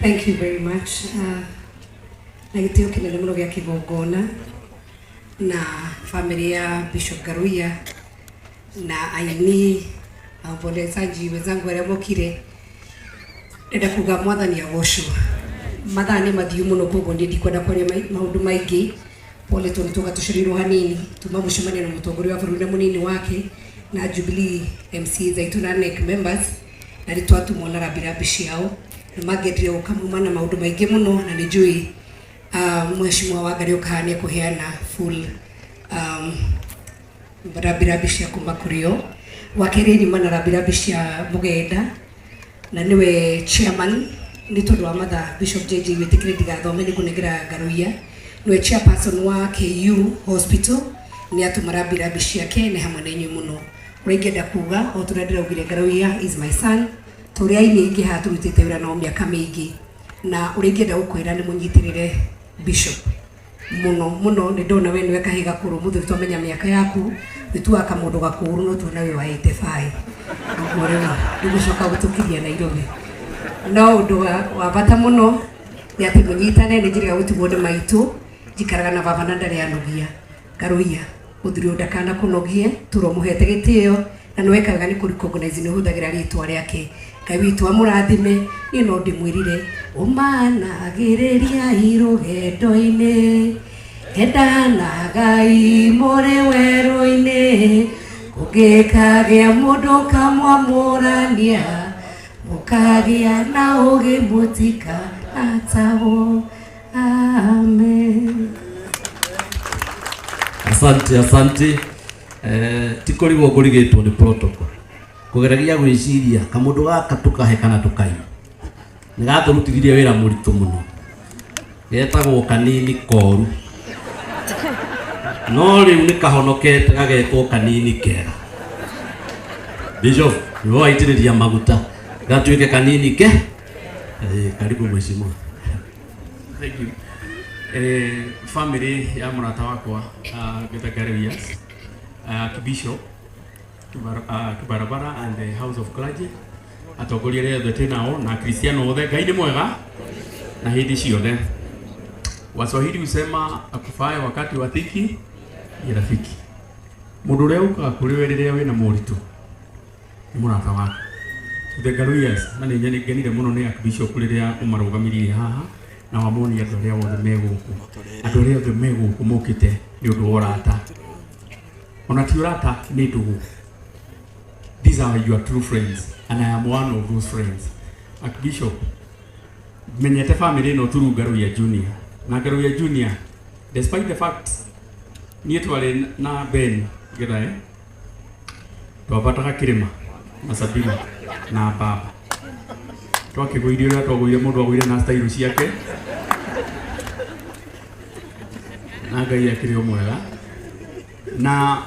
Thank you very much. Na gitio kinene muno gya kigongona na familia Bishop Ngaruiya na aini abolezaji wenzangu wale mokire enda kuga mwathani agocwo mathani mathiu muno kogo ndi kwenda kwaria maundu maingi pole tunitoka tushiriro hanini tumamushimania na mutongoria wa bururi munini wake na Jubilee MC Zaituna NEC members na ritwatu mona rabirabi ciao na magetire ukamuma na maundu maingi muno na nijui mheshimiwa wa Ngaruiya kahania kuheana full rabirabi cia kuma kurio wakiriri mana rabirabi cia mugenda na niwe chairman ni tondu wa matha Bishop Chege witikire ndigathome ni kunengira Ngaruiya niwe chairperson wa KU hospital ni atumarabirabi ciake ne hamwe na inyu muno urengenda kuga o turendera ugire Ngaruiya is my son turi aini ingi haturutite wira no miaka mingi na urengenda gukwira ni munyitirire Bishop muno ni ndona we niwe kahiga kuru muthu twamenya miaka yaku nitua kamundu gakuru no tuona we wa 85 ngorema nigucoka gutukiria Nairobi no undu wa bata muno ni ati munyitane ni njira gutigwo ni maitu jikaraga na baba na ndari anogia Ngaruiya uthiri ndakana kunogie turomuhete gitio na nwekaga ni kuricognize ni huthagira ritwa riake Ngai witu amurathime ni no ndimwirire umana agiriria irugendo-ini endana Ngai muri weru-ini kugikagia mundu kamwamurania mukagia na ugi mutika atao amen. Asante tikorigwo ngurigitwo ni protocol kugeragia gwiciria kamundu gaka tukahe kana tukai nigaturutithirie wira muritu muno getagwo Kanini koru no riu ni kahonokete gagetwo Kanini Kega. Bishop niwe waitiriria maguta gatuike Kanini ke karibu mheshimiwa. Thank you. Family ya murata wakwa Ngaruiya Bishop Kibarabara and the House of Clergy atongoria rĩa thete nao na Kristiano othe Ngai ni mwega na hindi ciothe. Waswahili husema akufaye wakati wa dhiki ni rafiki. Mundu uria ukaga kuri we riria wina muritu ni murata wako. Ngaruiya na ni ngenire muno ni Bishop riria umarugamirie haha na wamoni andu aria othe meguku andu aria othe meguku mukite ni undu orata ona ti urata ni ndugu. These are your true friends and I am one of those friends. Bishop menyete family no turu Ngaruiya Junior na Ngaruiya Junior despite the fact ni twale na Ben girae twabataga kirima na Sabina na baba twakiguirie na twaguire mundu aguire na style ciake na Ngai akirio mwega na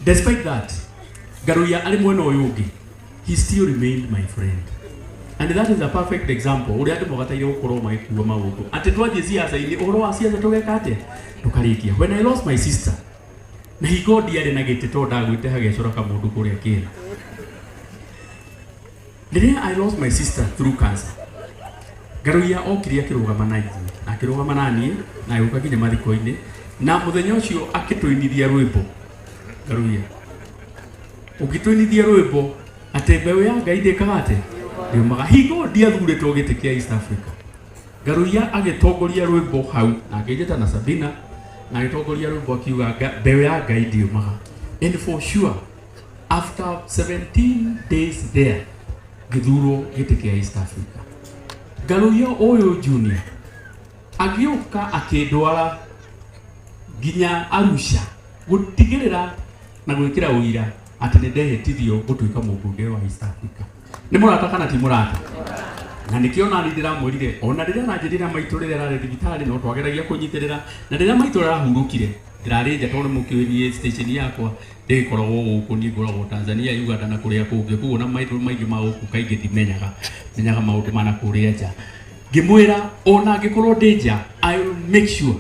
despite that Ngaruiya ali mwena uyu ungi he still remained my friend and that is a perfect example uri andu mogataire gukorwo magikuwa maundu ati twathie siasa ini uhoro wa siasa tugeka ate tukarikia. When I lost my sister na higo ndiare na gite to ndagwite hagecora ka mundu kuria kina then I lost my sister through cancer. Ngaruiya okiria kirugama na ithu akirugama nani na yuka kinya Mathiko-ini na muthenya ucio akitwinithia rwimbo Ngaruiya ukitwinithia rwimbo ate mbeũ ya Ngai ndikaga ate ndiumaga higo ndiathuretwo gite kia East Africa. Ngaruiya agitongoria rwimbo hau na akijeta na Sabina na agitongoria rwimbo akiuga mbeũ ya Ngai ndiumaga and for sure after 17 days there githuro gite kia East Africa. Ngaruiya oyo Junior agioka akindwara ginya Arusha gutigirira na gwikira uira ati ndehitithio gutuika mumbunge wa East Africa. Ni murata kana ti murata? Na nikiona ni ndiramwirire ona riria nanjirira maiturire rari thibitari no twageragia kunyitirira na riria maiturira hurukire ndirari nja tondu mukiwirie station yakwa ndikoragwo guku ni ngoragwo Tanzania Uganda na kuria kungi kuo na maitu maingi ma guku kaingi timenyaga maundu mana kuria nja ngimwira ona ngikorwo ndinja I will make sure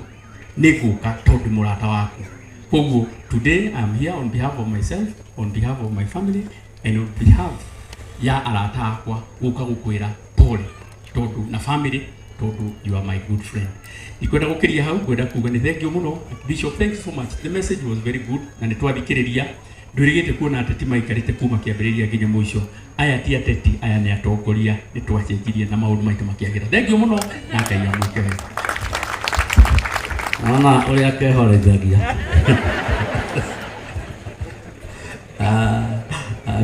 niguka tondu murata waku. Koguo today I am here on behalf of myself, on behalf of my family and on behalf ya arata akwa guka gukwira pole tondu na family tondu you are my good friend. Ikwenda gukiria hau kwenda kuga ni thank you muno Bishop, thanks so much. The message was very good na ni twathikiriria ndurigite kuona ateti maikarite kuma kiambiriria nginya mwisho. Aya ti ateti, aya ni atongoria, ni twacenjirie na maundu maitu makiagira. Thank you muno na Ngai amwike wega. Mwana uri akehorethagia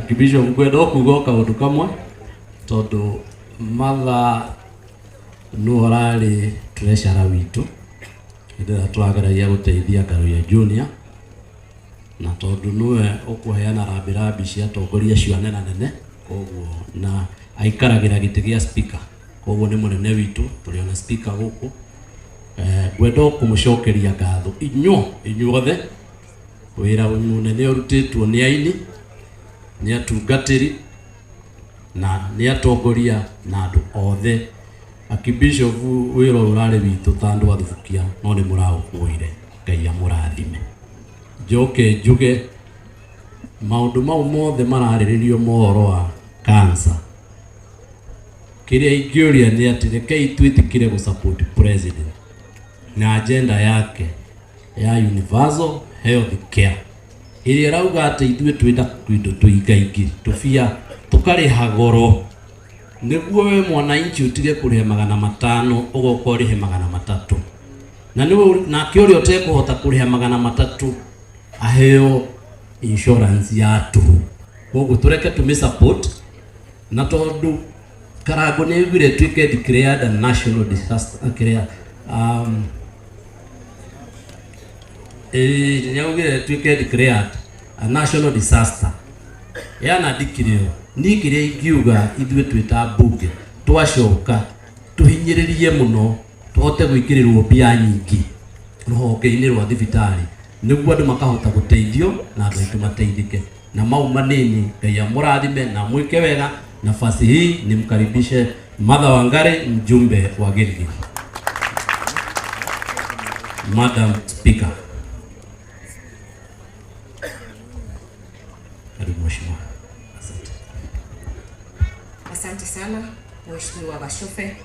kibisho mkwenda kuga kaundu kamwe tondu matha nuorari treasurer witu ndira twageragia guteithia Ngaruiya Junior na tondu niwe ukuheana rabirabi cia atongoria cio nene nene koguo na aikaragira giti gia speaker koguo ni munene witu turiona speaker guku gwenda kumucokeria ngatho inyuothe wira munene urutitwo ni aini ni atungatiri na ni atongoria na andu othe akibishop wira urari witu tandu athukia no ni muraũkuire Ngai amurathime. Njoke njuge maundu mau mothe mararĩrĩrio mohoro wa cancer. Kiria ingĩũria ni ati rekei twĩtĩkire gu support president na agenda yake ya universal health care iria rauga ati ithuĩ twĩta kwindo tũingaingĩ tũbia tũkarĩha goro niguo we mwananchi utige kurihe 500 ugoka urihe 300 na niwe nake uria utekuhota kurihe 300 aheo insurance ya tuhu koguo tureke tumi-support na tondu Karago ni vile twike declared a national disaster nyaugire twike declared a national disaster yana dikirio ni kiria ingiuga ithuĩ twita bunge twacoka tuhinyiririe muno tuhote gwikirirwo mbia nyingi ruhonge-ini rwa thibitari niguo andu makahota guteithio na andu aitu mateithike na mau manini. Ngai amurathime na mwike wega. Nafasi hii nimkaribishe Martha Wangari, mjumbe wa Gilgil. Madam Speaker. Karibu mheshimiwa. Asante. Asante sana Mheshimiwa Bashofe.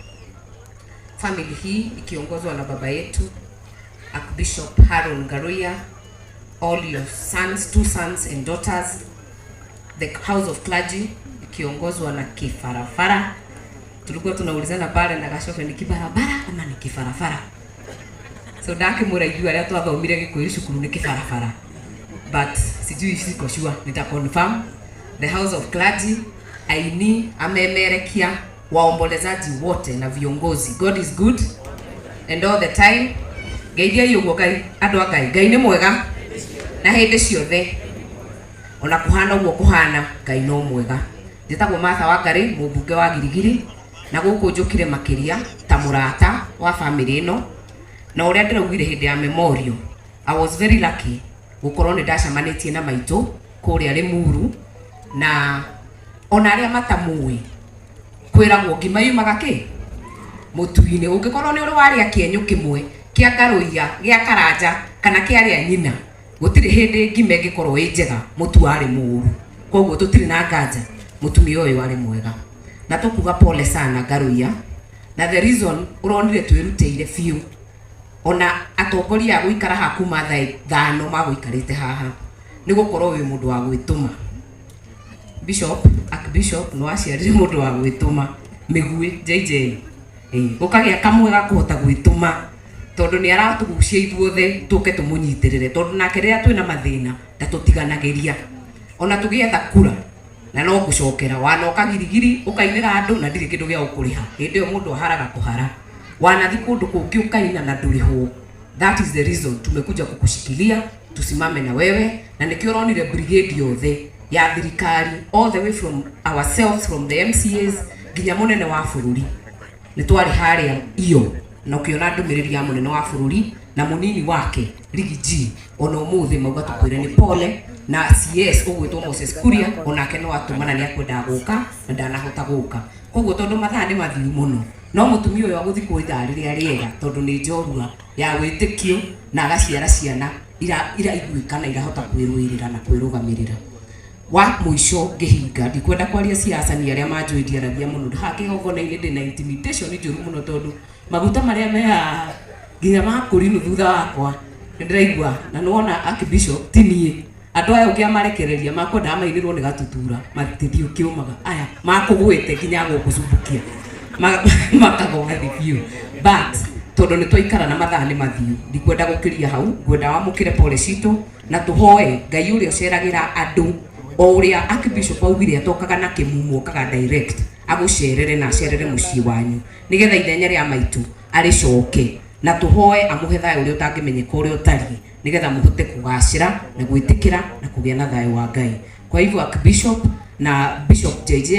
Family hii ikiongozwa na baba yetu Archbishop Ngaruiya, all your sons, 2 sons and daughters, the House of Clergy ikiongozwa na kifarafara. Tulikuwa tunaulizana pale na Gashofe ni kibarabara ama ni kifarafara. So ndake muraigua aria twathomire Gikuyu cukuru ni kifarafara. But sijui siko sure, nita confirm. The House of Clergy aini amemerekia waombolezaji wote na viongozi. God is good and all the time. Geidia yugo Ngai andu a Ngai ni mwega na hindi ciothe ona kuhana uguo kuhana Ngai no mwega. Njitagwo Martha Wangari, mubunge wa Girigiri na guku njukire makiria ta murata wa family ino na uria ndiraugire hindi ya memorial. I was very lucky gukorwo ni ndacamanitie na maitu kuria Limuru na ona aria matamui kwiragwo ngima yumaga ki mutu-ini ungikorwo ni uri waria kienyu kimwe kia Ngaruiya gia Karanja kana kia aria nyina gutiri hindi ngima ngikorwo i njega mutu ari muru koguo tutiri na nganja mutumia uyu ari mwega na tukuga pole sana Ngaruiya na the reason uronire twirutire fiu ona atongoria guikara haku mathai 5 maguikarite haha ni gukorwo wi mundu wa gwituma. Bishop Archbishop no aciarire mundu wa gwituma migui JJ gukagia kamwe ga kuhota gwituma tondu ni aratugucia ithuothe tuke tumunyitirire tondu nake riria twina mathina ndatutiganagĩria ona tugietha kura na no gucokera wanoka Girigiri ukainira andu na ndiri kindu gia ukuriha hindi yo mundu aharaga kuhara wanathi kundu kungi ukaina na ndurihwo. That is the reason tumekuja kukushikilia tusimame na wewe na nikio ronire brigade yothe ya thirikari all the way from ourselves from the MCAs nginya munene wa bururi ni twari haria iyo na ukiona ndumiriri ya munene wa bururi na munini wake Rigi G ona umuthi mauga tukwire ni pole na CS ugwitwo Moses Kuria onake no atumana ni akwenda guka na ndanahota guka koguo tondu mathaa ni mathiu muno no mutumia uyu aguthi kuitha riria riega tondu ni njorua ya witikio na agaciara ciana ira iguikana irahota kwirwirira na kwirugamirira. wa muico ngihinga ndikwenda kwaria siasa ni aria manjwiria rathia muno hake gogona ile ndina intimidation njuru muno tondu maguta maria meha nginya makuri thutha wakwa ndiraigua na nuona Archbishop tinie andu aya ukia marekereria makwenda mainirwo ni gatutura matithio kiumaga aya makugwite nginya gukucumbukia makagoga thibio but tondu ni twaikara na mathaa ni mathiu ndikwenda gukiria hau ngwenda wamukire pole cito na tuhoe Ngai uria uceragira andu o uria Archbishop augire atokaga na kimumu okaga direct agucerere na acerere mucii wanyu nigetha ithenya ria maitu aricoke na tuhoe amuhe thayo uria utangimenyeka uria utari nigetha muhote kugacira na gwitikira na kugia na thayo wa Ngai. Kwa hivyo Archbishop na Bishop JJ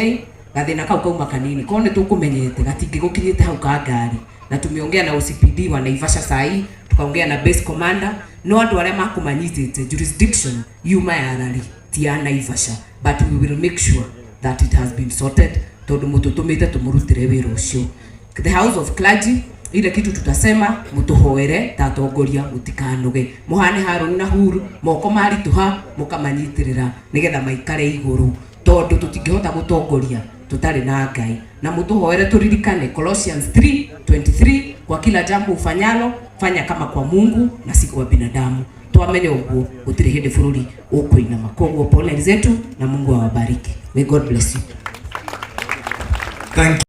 gathina kau kauma kanini kone tukumenyete gatingigukinyite hau ka ngari na tumeongea na OCPD wa Naivasha sai tukaongea na base commander no andu aria makumanyitite jurisdiction yuma ya rari tia Naivasha but we will make sure that it has been sorted tondu mututumite tumurutire wira ucio. The House of Clergy ile kitu tutasema mutuhoere tatongoria mutikanoge muhane Haruni na Huru moko mari tuha mukamanyitirira nigetha maikare iguru tondu tutingihota gutongoria tutari na Ngai na mutuhoere turirikane Colossians 3:23 kwa kila jambo ufanyalo fanya kama kwa Mungu na si kwa binadamu. Tuamenye uguo gutiri hindi bururi ukuina makongo pole zetu na Mungu awabariki. May God bless you. Thank you.